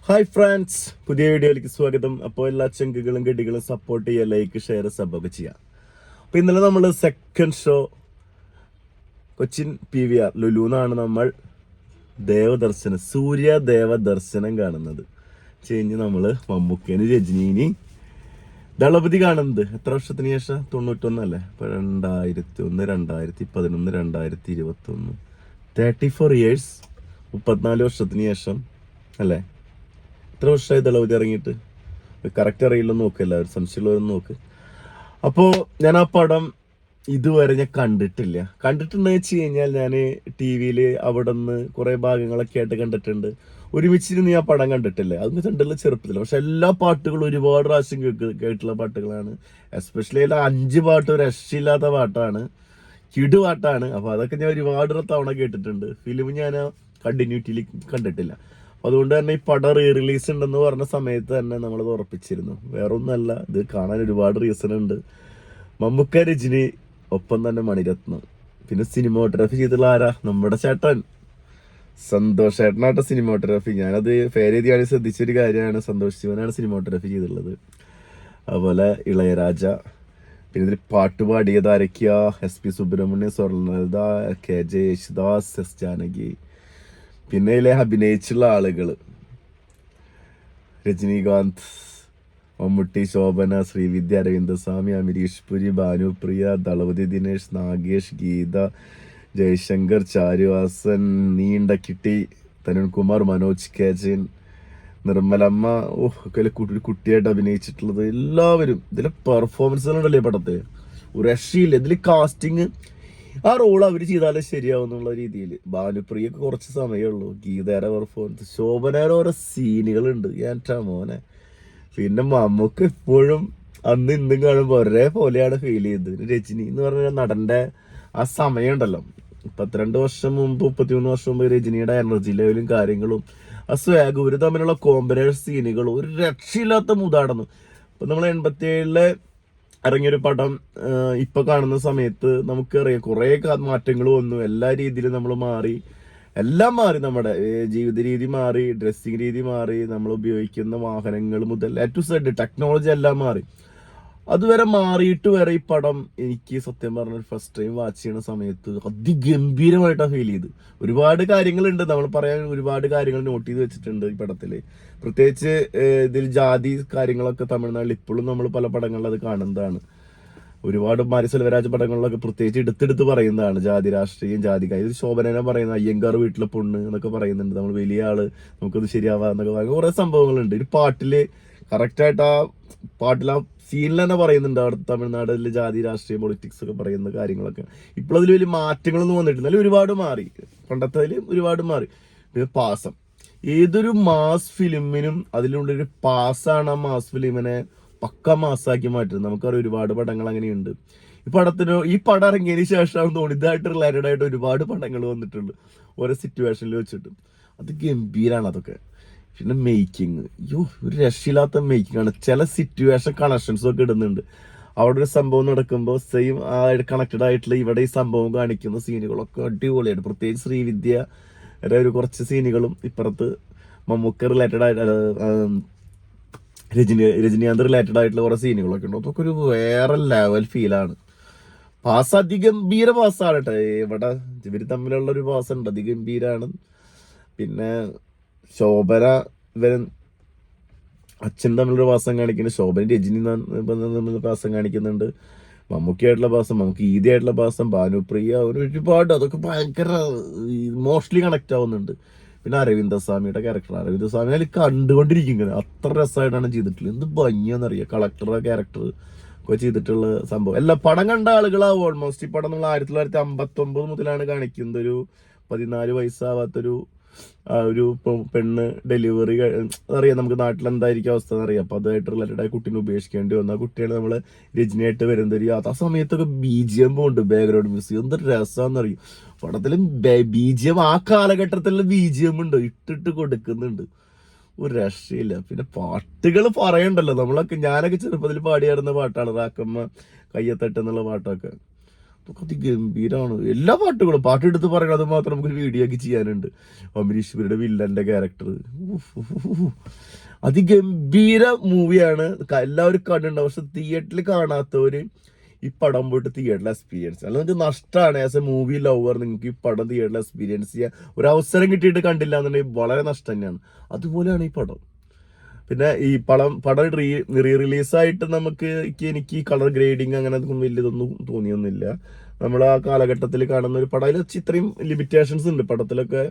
Hi friends, പുതിയ വീഡിയോയിലേക്ക് സ്വാഗതം. അപ്പോൾ എല്ലാ ചെങ്കുകളും ഗഡികളും സപ്പോർട്ട് ചെയ്യുക, ലൈക്ക് ഷെയർ സബ്ബൊക്കെ ചെയ്യാം. അപ്പോൾ ഇന്നലെ നമ്മൾ സെക്കൻഡ് ഷോ കൊച്ചിൻ PVR ലുലുന്നാണ് നമ്മൾ സൂര്യ ദേവദർശനം കാണുന്നത്. കഴിഞ്ഞ് നമ്മൾ മമ്മൂക്കേന് രജനീനി ദളപതി കാണുന്നത് എത്ര വർഷത്തിന് ശേഷം? 91 അല്ലേ? ഇപ്പോൾ 2001, 2011, 2021, 34 years, 34 വർഷത്തിന് ശേഷം അല്ലേ? എത്ര വർഷമായി ദളപതി ഇറങ്ങിയിട്ട്? കറക്റ്റ് അറിയില്ലെന്ന് നോക്ക്, എല്ലാവരും സംശയമുള്ളവരെന്ന് നോക്ക്. അപ്പോൾ ഞാൻ ആ പടം ഇതുവരെ ഞാൻ കണ്ടിട്ടുണ്ടെന്ന് വെച്ച് കഴിഞ്ഞാൽ ഞാൻ TV അവിടെ നിന്ന് കുറേ ഭാഗങ്ങളൊക്കെ ആയിട്ട് കണ്ടിട്ടുണ്ട്. ഒരുമിച്ചിരുന്ന് ഞാൻ പടം കണ്ടിട്ടില്ല. അതൊന്നും കണ്ടുള്ള ചെറുപ്പത്തില്ല. പക്ഷെ എല്ലാ പാട്ടുകളും ഒരുപാട് പ്രാവശ്യം കേട്ടുള്ള പാട്ടുകളാണ്. എസ്പെഷ്യലി അതിൽ 5 പാട്ട് രക്ഷയില്ലാത്ത പാട്ടാണ്, പാട്ടാണ്. അപ്പോൾ അതൊക്കെ ഞാൻ ഒരുപാട് തവണ കേട്ടിട്ടുണ്ട്. ഫിലിം ഞാൻ കണ്ടിന്യൂറ്റിയിൽ കണ്ടിട്ടില്ല. അതുകൊണ്ട് തന്നെ ഈ പടം റിലീസ് ഉണ്ടെന്ന് പറഞ്ഞ സമയത്ത് തന്നെ നമ്മളത് ഉറപ്പിച്ചിരുന്നു. വേറൊന്നല്ല, ഇത് കാണാൻ ഒരുപാട് റീസൺ ഉണ്ട്. മമ്മൂക്ക, രജനി, ഒപ്പം തന്നെ മണിരത്നം. പിന്നെ സിനിമോട്ടോഗ്രാഫി ചെയ്തിട്ടുള്ള ആരാ? നമ്മുടെ ചേട്ടൻ സന്തോഷ് ചേട്ടനായിട്ട് സിനിമോട്ടോഗ്രാഫി. ഞാനത് ഫേരെഴുതിയാണ് ശ്രദ്ധിച്ചൊരു കാര്യമാണ്. സന്തോഷ് ശിവനാണ് സിനിമോട്ടോഗ്രാഫി ചെയ്തിട്ടുള്ളത്. അതുപോലെ ഇളയരാജ. പിന്നെ ഇതിൽ പാട്ട് പാടിയത് ആരൊക്കെയാ? SP Subrahmanyam, Swarnalatha, KJ Yesudas, S Janaki. പിന്നെ ഇതിലെ അഭിനയിച്ചുള്ള ആളുകൾ രജനീകാന്ത്, മമ്മൂട്ടി, ശോഭന, ശ്രീവിദ്യ, അരവിന്ദസ്വാമി, അമരീഷ് പുരി, ഭാനുപ്രിയ, ദളപതി ദിനേശ്, നാഗേഷ്, ഗീത, ജയശങ്കർ, ചാരുവാസൻ, നീണ്ടക്കിട്ടി, തരുൺകുമാർ, മനോജ് KJ, നിർമ്മലമ്മ. കുട്ടിയായിട്ട് അഭിനയിച്ചിട്ടുള്ളത് എല്ലാവരും. ഇതിലെ പെർഫോമൻസുകളുണ്ടല്ലേ പടത്തെ, ഒരു രക്ഷയില്ല. ഇതിൽ കാസ്റ്റിങ് ആ റോൾ അവർ ചെയ്താലേ ശരിയാവുന്നുള്ള രീതിയിൽ. ഭാനുപ്രിയൊക്കെ കുറച്ച് സമയമുള്ളൂ. ഗീതയുടെ പെർഫോമൻസ്, ശോഭനയുടെ ഓരോ സീനുകളുണ്ട് എൻ്റെ മോനെ. പിന്നെ നമുക്ക് എപ്പോഴും അന്ന് ഇന്നും കാണുമ്പോൾ ഒരേ പോലെയാണ് ഫീൽ ചെയ്തത്. രജനി എന്ന് പറഞ്ഞ നടന്റെ ആ സമയം ഉണ്ടല്ലോ, 32 വർഷം മുമ്പ്, 33 വർഷം മുമ്പ് രജനിയുടെ എനർജി ലെവലും കാര്യങ്ങളും ആ സ്വാഗ്, ഇവര് തമ്മിലുള്ള കോമ്പിനേഷൻ സീനുകളും ഒരു രക്ഷയില്ലാത്ത മുതാടന്നു. ഇപ്പൊ നമ്മൾ 87 ഇറങ്ങിയൊരു പടം ഇപ്പൊ കാണുന്ന സമയത്ത് നമുക്കറിയാം കുറെ മാറ്റങ്ങൾ വന്നു. എല്ലാ രീതിയിലും നമ്മൾ മാറി, എല്ലാം മാറി. നമ്മുടെ ജീവിത രീതി മാറി, ഡ്രസ്സിങ് രീതി മാറി, നമ്മൾ ഉപയോഗിക്കുന്ന വാഹനങ്ങൾ മുതൽ A to Z ടെക്നോളജി എല്ലാം മാറി. അതുവരെ മാറിയിട്ട് വരെ ഈ പടം എനിക്ക് സത്യം പറഞ്ഞ ഫസ്റ്റ് ടൈം വാച്ച് ചെയ്യുന്ന സമയത്ത് അതിഗംഭീരമായിട്ടാണ് ഫീൽ ചെയ്ത്. ഒരുപാട് കാര്യങ്ങളുണ്ട് നമ്മൾ പറയാൻ, ഒരുപാട് കാര്യങ്ങൾ നോട്ട് ചെയ്ത് വെച്ചിട്ടുണ്ട് ഈ പടത്തില്. പ്രത്യേകിച്ച് ഇതിൽ ജാതി കാര്യങ്ങളൊക്കെ തമിഴ്നാട്ടിൽ ഇപ്പോഴും നമ്മൾ പല പടങ്ങളിൽ അത് കാണുന്നതാണ്. ഒരുപാട് മാരി സെൽവരാജ് പടങ്ങളിലൊക്കെ പ്രത്യേകിച്ച് എടുത്തെടുത്ത് പറയുന്നതാണ് ജാതി രാഷ്ട്രീയം, ജാതിക്കാർ. ഇത് ശോഭന പറയുന്ന അയ്യങ്കാർ വീട്ടിലെ പൊണ്ണ് എന്നൊക്കെ പറയുന്നുണ്ട്. നമ്മൾ വലിയ ആള്, നമുക്കത് ശരിയാവാ എന്നൊക്കെ പറയുന്ന കുറെ സംഭവങ്ങളുണ്ട്. ഒരു പാട്ടില് കറക്റ്റായിട്ട് ആ പാട്ടിൽ ആ സീനിൽ തന്നെ പറയുന്നുണ്ട് അവിടെ തമിഴ്നാട്ടിലെ ജാതി രാഷ്ട്രീയം പൊളിറ്റിക്സ് ഒക്കെ പറയുന്ന കാര്യങ്ങളൊക്കെ. ഇപ്പോഴതിൽ വലിയ മാറ്റങ്ങളൊന്നും വന്നിട്ടില്ല, അതിൽ ഒരുപാട് മാറി. പണ്ടത്തേതിൽ ഒരുപാട് മാറി. പിന്നെ പാസം, ഏതൊരു മാസ് ഫിലിമിനും അതിലുള്ളൊരു പാസ്സാണ് ആ മാസ് ഫിലിമിനെ പക്ക മാസാക്കി മാറ്റുന്നത്. നമുക്കറിയാം ഒരുപാട് പടങ്ങൾ അങ്ങനെയുണ്ട്. ഈ പടം ഇറങ്ങിയതിന് ശേഷമാണ് തോന്നുന്നു ഇതായിട്ട് റിലേറ്റഡ് ആയിട്ട് ഒരുപാട് പടങ്ങൾ വന്നിട്ടുണ്ട് ഓരോ സിറ്റുവേഷനിൽ വെച്ചിട്ട്. അത് ഗംഭീരാണ് അതൊക്കെ. പിന്നെ മേക്കിങ്, ഒരു രക്ഷയില്ലാത്ത മേക്കിംഗ് ആണ്. ചില സിറ്റുവേഷൻ കണക്ഷൻസും ഒക്കെ ഇടുന്നുണ്ട്. അവിടെ ഒരു സംഭവം നടക്കുമ്പോൾ സെയിം കണക്റ്റഡ് ആയിട്ടുള്ള ഇവിടെ ഈ സംഭവം കാണിക്കുന്ന സീനുകളൊക്കെ അടിപൊളിയാണ്. പ്രത്യേകിച്ച് ശ്രീവിദ്യ ഒരു കുറച്ച് സീനുകളും, ഇപ്പുറത്ത് മമ്മൂക്ക റിലേറ്റഡ് ആയിട്ട് രജനീകാന്ത് റിലേറ്റഡ് ആയിട്ടുള്ള കുറെ സീനുകളൊക്കെ ഉണ്ട്. അതൊക്കെ ഒരു വേറെ ലെവൽ ഫീലാണ്. പാസ് അതിഗംഭീര പാസ്സാണ് കേട്ടോ. ഇവിടെ ഇവര് തമ്മിലുള്ള ഒരു പാസ് ഉണ്ട്, അതിഗംഭീരാണ്. പിന്നെ ശോഭന ഇവൻ അച്ഛൻ തമ്മിലൊരു പാസം കാണിക്കുന്നുണ്ട്. ശോഭന രജനി തമ്മിലുള്ള പാസം കാണിക്കുന്നുണ്ട്. മമ്മൂക്കിയായിട്ടുള്ള പാസം, മമ്മൂക്കി ഈദിയായിട്ടുള്ള പാസം, ഭാനുപ്രിയ, ഒരുപാട്. അതൊക്കെ ഭയങ്കര ഇമോഷണലി കണക്ട് ആവുന്നുണ്ട്. പിന്നെ അരവിന്ദസ്വാമിയുടെ ക്യാരക്ടർ, അരവിന്ദസ്വാമി അതിൽ കണ്ടുകൊണ്ടിരിക്കും ഇങ്ങനെ. അത്ര രസമായിട്ടാണ് ചെയ്തിട്ടുള്ളത്. എന്ത് ഭംഗിയാന്നറിയാം. കളക്ടറുടെ ക്യാരക്ടർ ഒക്കെ ചെയ്തിട്ടുള്ള സംഭവം. എല്ലാ പടം കണ്ട ആളുകളാവും ഓൾമോസ്റ്റ്. ഈ പടം നമ്മൾ 1959 മുതലാണ് കാണിക്കുന്നത്. ഒരു 14 വയസ്സാവാത്തൊരു ഒരു പെണ്ണ് ഡെലിവറി അറിയാം. നമുക്ക് നാട്ടിൽ എന്തായിരിക്കും അവസ്ഥ എന്നറിയാം. അപ്പൊ അതുമായിട്ട് റിലേറ്റഡ് ആയി കുട്ടീനെ ഉപേക്ഷിക്കേണ്ടി വന്നു. ആ കുട്ടിയാണ് നമ്മള് രജനിയായിട്ട് വരുന്നത്. ആ സമയത്തൊക്കെ BGM ഉണ്ട്, ബാക്ക്ഗ്രൗണ്ട് മ്യൂസിക്. എന്ത് രസാന്നറിയും. പടത്തിലും BGM ആ കാലഘട്ടത്തിലുള്ള BGM ഉണ്ട്, ഇട്ടിട്ട് കൊടുക്കുന്നുണ്ട്. ഒരു രക്ഷയില്ല. പിന്നെ പാട്ടുകൾ പറയണ്ടല്ലോ. ഞാനൊക്കെ ചെറുപ്പത്തിൽ പാടിയായിരുന്ന പാട്ടാണ് റാക്കമ്മ കയ്യത്തട്ട് എന്നുള്ള പാട്ടൊക്കെ. ഇതൊക്കെ അതിഗംഭീരമാണ്. എല്ലാ പാട്ടുകളും പാട്ടെടുത്ത് പറയണത് മാത്രം നമുക്ക് വീഡിയോ ഒക്കെ ചെയ്യാനുണ്ട്. അമരീഷ് പുരിയുടെ വില്ലന്റെ ക്യാരക്ടർ അതിഗംഭീര മൂവിയാണ്. എല്ലാവരും കണ്ടിട്ടുണ്ടാവും. പക്ഷെ തിയേറ്ററിൽ കാണാത്തവര് ഈ പടം പോയിട്ട് തിയേറ്ററിൽ എക്സ്പീരിയൻസ്, അല്ലെങ്കിൽ നഷ്ടമാണ്. ആസ് എ മൂവി ലവർ നിങ്ങൾക്ക് ഈ പടം തിയേറ്ററിൽ എക്സ്പീരിയൻസ് ചെയ്യാൻ ഒരു അവസരം കിട്ടിയിട്ട് കണ്ടില്ല എന്നുണ്ടെങ്കിൽ വളരെ നഷ്ടം തന്നെയാണ്. അതുപോലെയാണ് ഈ പടം. പിന്നെ ഈ പടം റീ റിലീസായിട്ട് എനിക്ക് കളർ ഗ്രേഡിങ് അങ്ങനെ വലിയതൊന്നും തോന്നിയൊന്നുമില്ല. നമ്മൾ ആ കാലഘട്ടത്തിൽ കാണുന്ന ഒരു പടം, അതിൽ ഇത്രയും ലിമിറ്റേഷൻസ് ഉണ്ട് പടത്തിലൊക്കെ.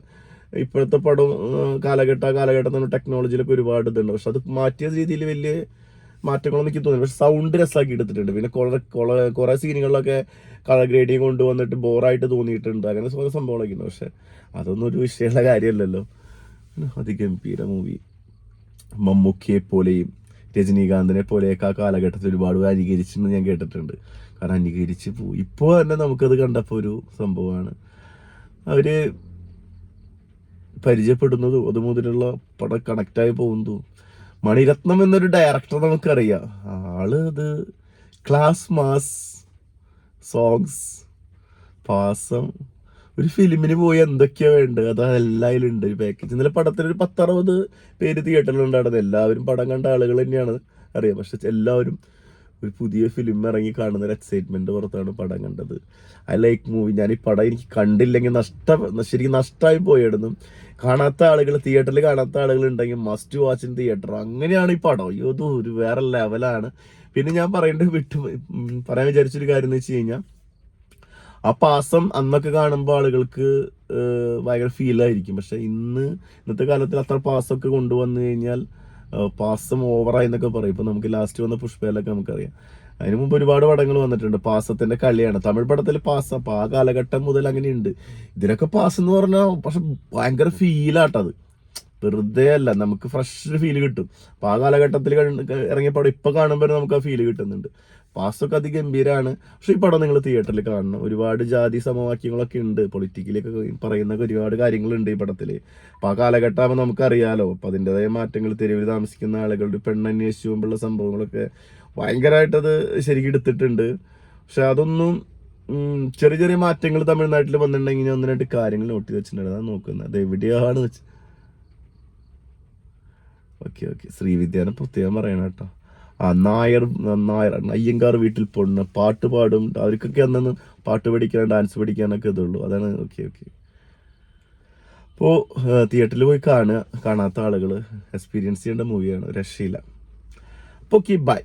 ഇപ്പോഴത്തെ പടം കാലഘട്ടത്തിൽ ടെക്നോളജിയിലൊക്കെ ഒരുപാട് ഇതുണ്ട്. പക്ഷെ അത് മാറ്റിയ രീതിയിൽ വലിയ മാറ്റങ്ങളൊന്നും എനിക്ക് തോന്നി. പക്ഷെ സൗണ്ട് രസമാക്കി എടുത്തിട്ടുണ്ട്. പിന്നെ കുറെ സീനുകളിലൊക്കെ കളർ ഗ്രേഡിങ് കൊണ്ടുവന്നിട്ട് ബോറായിട്ട് തോന്നിയിട്ടുണ്ട്. അങ്ങനെ കുറെ സംഭവങ്ങളൊക്കെ ഉണ്ട്. പക്ഷെ അതൊന്നും ഒരു വിഷയമുള്ള കാര്യമല്ലല്ലോ. അതിഗംഭീര മൂവി. മമ്മൂക്കിയെ പോലെയും രജനീകാന്തിനെ പോലെയൊക്കെ ആ കാലഘട്ടത്തിൽ ഒരുപാട് അനുകരിച്ചെന്ന് ഞാൻ കേട്ടിട്ടുണ്ട്. കാരണം അനുകരിച്ച് പോയി. ഇപ്പോൾ തന്നെ നമുക്കത് കണ്ടപ്പോൾ ഒരു സംഭവമാണ്. അവര് പരിചയപ്പെടുന്നതും അതുമുതലുള്ള പടം കണക്റ്റായി പോകുന്നതും. മണിരത്നം എന്നൊരു ഡയറക്ടർ നമുക്കറിയാം. ആള് അത് ക്ലാസ് മാസ് സോങ്സ് പാസം ഒരു ഫിലിമിന് പോയി എന്തൊക്കെയാ വേണ്ടത് അതെല്ലാം അതിലുണ്ട് ഒരു പാക്കേജ്. ഇന്നലെ പടത്തിന് ഒരു 10-60 പേര് തിയേറ്ററിലുണ്ടായിരുന്നത്. എല്ലാവരും പടം കണ്ട ആളുകൾ തന്നെയാണ് അറിയാം. പക്ഷെ എല്ലാവരും ഒരു പുതിയ ഫിലിം ഇറങ്ങി കാണുന്ന ഒരു എക്സൈറ്റ്മെന്റ് പുറത്താണ് പടം കണ്ടത്. I like movie. ഞാൻ ഈ പടം എനിക്ക് കണ്ടില്ലെങ്കിൽ ശരിക്കും നഷ്ടമായി പോയിടുന്നു. കാണാത്ത ആളുകൾ, തിയേറ്ററിൽ കാണാത്ത ആളുകൾ ഉണ്ടെങ്കിൽ മസ്റ്റ് വാച്ച് ഇൻ തിയേറ്റർ. അങ്ങനെയാണ് ഈ പടം. അയ്യോ ഇത് ഒരു വേറെ ലെവലാണ്. പിന്നെ ഞാൻ പറയാൻ വിചാരിച്ചൊരു കാര്യം എന്ന് വെച്ച് കഴിഞ്ഞാൽ, ആ പാസം അന്നൊക്കെ കാണുമ്പോൾ ആളുകൾക്ക് ഭയങ്കര ഫീലായിരിക്കും. പക്ഷെ ഇന്നത്തെ കാലത്തിൽ അത്ര പാസമൊക്കെ കൊണ്ടുവന്നു കഴിഞ്ഞാൽ പാസം ഓവറായി എന്നൊക്കെ പറയും. ഇപ്പൊ നമുക്ക് ലാസ്റ്റ് വന്ന പുഷ്പയിലൊക്കെ നമുക്കറിയാം. അതിന് മുമ്പ് ഒരുപാട് പടങ്ങൾ വന്നിട്ടുണ്ട്. പാസത്തിന്റെ കളിയാണ് തമിഴ് പടത്തിൽ പാസ്. അപ്പൊ ആ കാലഘട്ടം മുതൽ അങ്ങനെയുണ്ട്. ഇതിനൊക്കെ പാസ് എന്ന് പറഞ്ഞാൽ പക്ഷെ ഭയങ്കര ഫീലാട്ടത്. വെറുതെ അല്ല, നമുക്ക് ഫ്രഷ് ഫീല് കിട്ടും. അപ്പൊ ആ കാലഘട്ടത്തിൽ ഇറങ്ങിയ പടം ഇപ്പൊ കാണുമ്പോൾ നമുക്ക് ആ ഫീല് കിട്ടുന്നുണ്ട്. പാസ്സൊക്കെ അതിഗംഭീരമാണ്. പക്ഷെ ഈ പടം നിങ്ങൾ തിയേറ്ററിൽ കാണണം. ഒരുപാട് ജാതി സമവാക്യങ്ങളൊക്കെ ഉണ്ട്, പൊളിറ്റിക്കലൊക്കെ പറയുന്ന ഒരുപാട് കാര്യങ്ങളുണ്ട് ഈ പടത്തില്. അപ്പൊ ആ കാലഘട്ടമാകുമ്പോൾ നമുക്കറിയാലോ. അപ്പൊ അതിൻ്റെതായ മാറ്റങ്ങൾ, തെരുവിൽ താമസിക്കുന്ന ആളുകളുടെ പെണ്ണന്വേഷിച്ചു പോകുമ്പോഴുള്ള സംഭവങ്ങളൊക്കെ ഭയങ്കരമായിട്ടത് ശരിക്കും എടുത്തിട്ടുണ്ട്. പക്ഷെ അതൊന്നും ചെറിയ ചെറിയ മാറ്റങ്ങൾ തമിഴ്നാട്ടിൽ വന്നിട്ടുണ്ടെങ്കിൽ 1-2 കാര്യങ്ങൾ നോട്ട് ചെയ്ത് വെച്ചിട്ടുണ്ട്. അതാണ് നോക്കുന്നത്. അത് എവിടെയാണ് വെച്ച് ഓക്കെ ശ്രീവിദ്യാനെ പ്രത്യേകം പറയണം കേട്ടോ. നായർ അയ്യങ്കാർ വീട്ടിൽ പൊണ്ണ് പാട്ട് പാടും. അവർക്കൊക്കെ അന്നു പാട്ട് പഠിക്കാൻ, ഡാൻസ് പഠിക്കാനൊക്കെ ഇതുള്ളൂ. അതാണ് ഓക്കെ. അപ്പോൾ തിയേറ്ററിൽ പോയി കാണാത്ത ആളുകൾ എക്സ്പീരിയൻസ് ചെയ്യേണ്ട മൂവിയാണ്. രക്ഷയില്ല. അപ്പോൾ ബൈ.